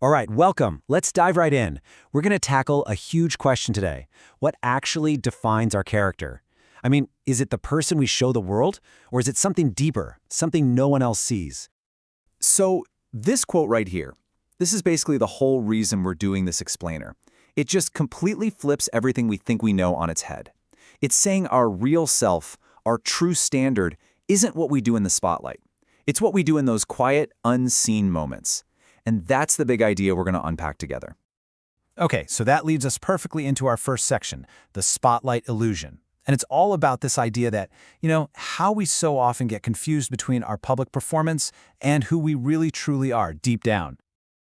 All right, welcome. Let's dive right in. We're going to tackle a huge question today. What actually defines our character? I mean, is it the person we show the world, or is it something deeper, something no one else sees? So this quote right here, this is basically the whole reason we're doing this explainer. It just completely flips everything we think we know on its head. It's saying our real self, our true standard, isn't what we do in the spotlight. It's what we do in those quiet, unseen moments. And that's the big idea we're going to unpack together. Okay, so that leads us perfectly into our first section, the spotlight illusion. And it's all about this idea that, how we so often get confused between our public performance and who we really truly are deep down.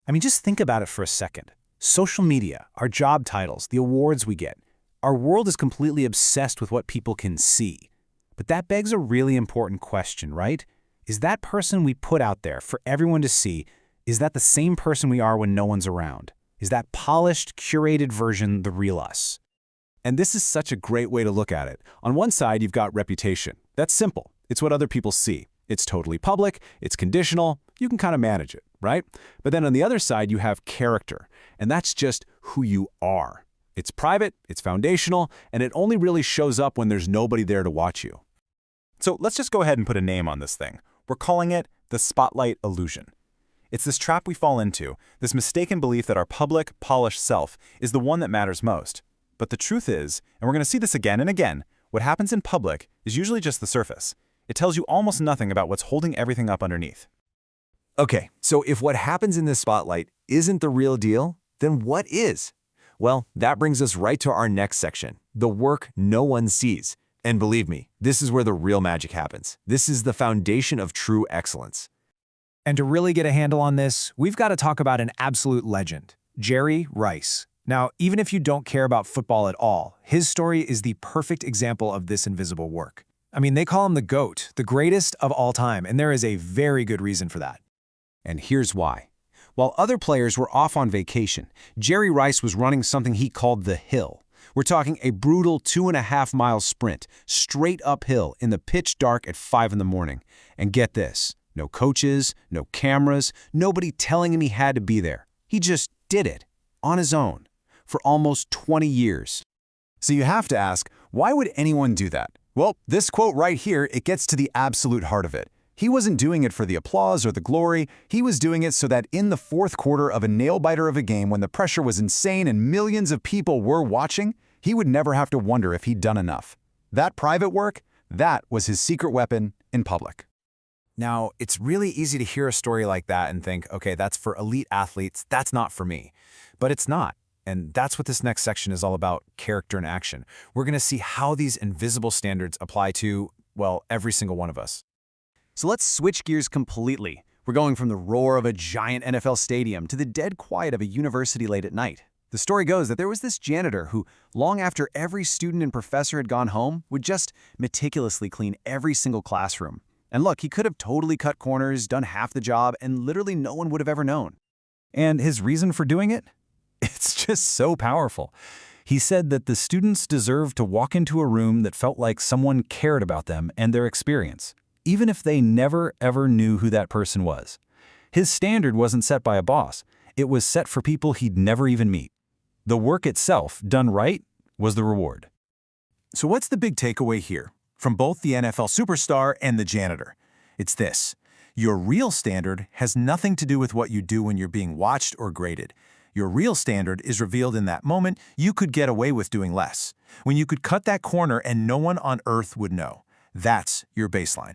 I mean, just think about it for a second. Social media, our job titles, the awards we get. Our world is completely obsessed with what people can see. But that begs a really important question, right? Is that person we put out there for everyone to see, is that the same person we are when no one's around? Is that polished, curated version the real us? And this is such a great way to look at it. On one side, you've got reputation. That's simple. It's what other people see. It's totally public, it's conditional, you can kind of manage it, right? But then on the other side, you have character, and that's just who you are. It's private, it's foundational, and it only really shows up when there's nobody there to watch you. So let's just go ahead and put a name on this thing. We're calling it the spotlight illusion. It's this trap we fall into, this mistaken belief that our public, polished self is the one that matters most. But the truth is, and we're going to see this again and again, what happens in public is usually just the surface. It tells you almost nothing about what's holding everything up underneath. Okay, so if what happens in this spotlight isn't the real deal, then what is? Well, that brings us right to our next section, the work no one sees. And believe me, this is where the real magic happens. This is the foundation of true excellence. And to really get a handle on this, we've got to talk about an absolute legend, Jerry Rice. Now, even if you don't care about football at all, his story is the perfect example of this invisible work. I mean, they call him the GOAT, the greatest of all time, and there is a very good reason for that. And here's why. While other players were off on vacation, Jerry Rice was running something he called the hill. We're talking a brutal 2.5-mile sprint, straight uphill in the pitch dark at 5 in the morning. And get this. No coaches, no cameras, nobody telling him he had to be there. He just did it, on his own, for almost 20 years. So you have to ask, why would anyone do that? Well, this quote right here, it gets to the absolute heart of it. He wasn't doing it for the applause or the glory. He was doing it so that in the fourth quarter of a nail-biter of a game when the pressure was insane and millions of people were watching, he would never have to wonder if he'd done enough. That private work, that was his secret weapon in public. Now, it's really easy to hear a story like that and think, okay, that's for elite athletes, that's not for me. But it's not. And that's what this next section is all about, character in action. We're going to see how these invisible standards apply to, well, every single one of us. So let's switch gears completely. We're going from the roar of a giant NFL stadium to the dead quiet of a university late at night. The story goes that there was this janitor who, long after every student and professor had gone home, would just meticulously clean every single classroom. And look, he could have totally cut corners, done half the job, and literally no one would have ever known. And his reason for doing it? It's just so powerful. He said that the students deserved to walk into a room that felt like someone cared about them and their experience, even if they never ever knew who that person was. His standard wasn't set by a boss. It was set for people he'd never even meet. The work itself, done right, was the reward. So what's the big takeaway here from both the NFL superstar and the janitor? It's this. Your real standard has nothing to do with what you do when you're being watched or graded. Your real standard is revealed in that moment you could get away with doing less, when you could cut that corner and no one on earth would know. That's your baseline.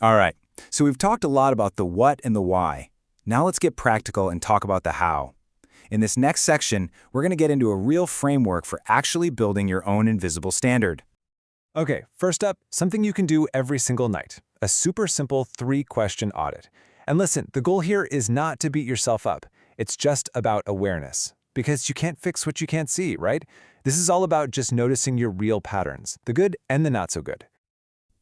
All right, so we've talked a lot about the what and the why. Now let's get practical and talk about the how. In this next section, we're going to get into a real framework for actually building your own invisible standard. Okay, first up, something you can do every single night, a super simple 3-question audit. And listen, the goal here is not to beat yourself up. It's just about awareness, because you can't fix what you can't see, right? This is all about just noticing your real patterns, the good and the not so good.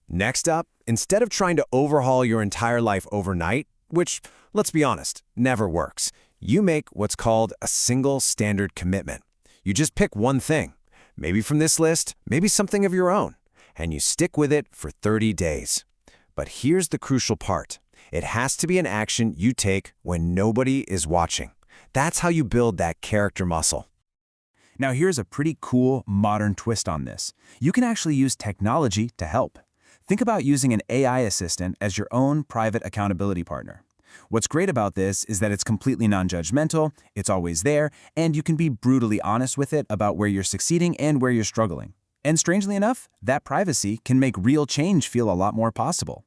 Next up, instead of trying to overhaul your entire life overnight, which, let's be honest, never works, you make what's called a single standard commitment. You just pick one thing, maybe from this list, maybe something of your own, and you stick with it for 30 days. But here's the crucial part. It has to be an action you take when nobody is watching. That's how you build that character muscle. Now here's a pretty cool, modern twist on this. You can actually use technology to help. Think about using an AI assistant as your own private accountability partner. What's great about this is that it's completely non-judgmental, it's always there, and you can be brutally honest with it about where you're succeeding and where you're struggling. And strangely enough, that privacy can make real change feel a lot more possible.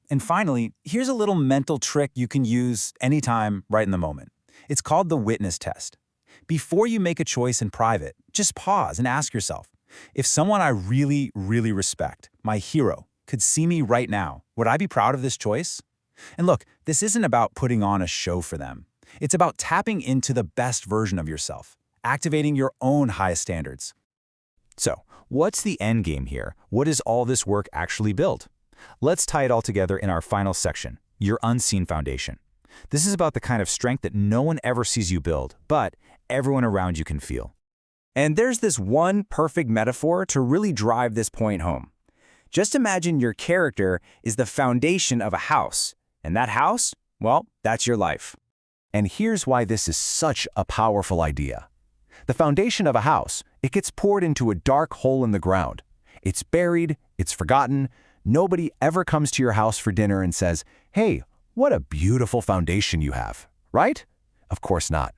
And finally, here's a little mental trick you can use anytime, right in the moment. It's called the witness test. Before you make a choice in private, just pause and ask yourself, if someone I really, really respect, my hero, could see me right now, would I be proud of this choice? And look, this isn't about putting on a show for them. It's about tapping into the best version of yourself, activating your own highest standards. So, what's the end game here? What does all this work actually build? Let's tie it all together in our final section, your unseen foundation. This is about the kind of strength that no one ever sees you build, but everyone around you can feel. And there's this one perfect metaphor to really drive this point home. Just imagine your character is the foundation of a house, and that house, well, that's your life. And here's why this is such a powerful idea. The foundation of a house, it gets poured into a dark hole in the ground. It's buried, it's forgotten. Nobody ever comes to your house for dinner and says, "Hey, what a beautiful foundation you have," right? Of course not.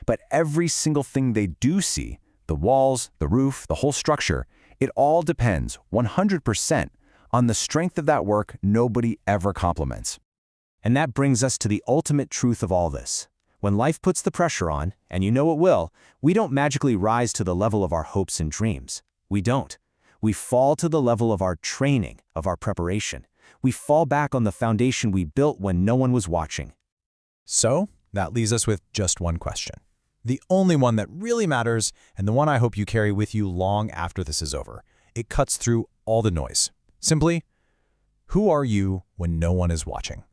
But every single thing they do see, the walls, the roof, the whole structure, it all depends 100% on the strength of that work nobody ever compliments. And that brings us to the ultimate truth of all this. When life puts the pressure on, and you know it will, we don't magically rise to the level of our hopes and dreams. We don't. We fall to the level of our training, of our preparation. We fall back on the foundation we built when no one was watching. So, that leaves us with just one question. The only one that really matters, and the one I hope you carry with you long after this is over. It cuts through all the noise. Simply, who are you when no one is watching?